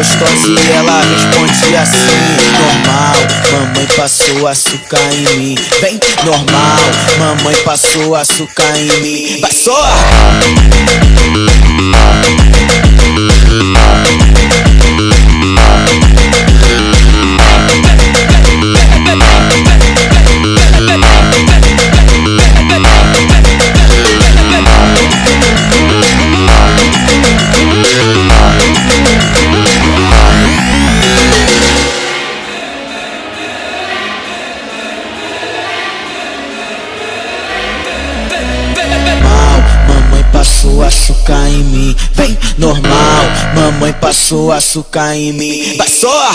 gostosa e ela responde assim: normal, mamãe passou açúcar em mim. Vem, normal, mamãe passou açúcar em mim. Vai só! Passou açúcar em mim, vem, normal, mamãe passou açúcar em mim. Vai só!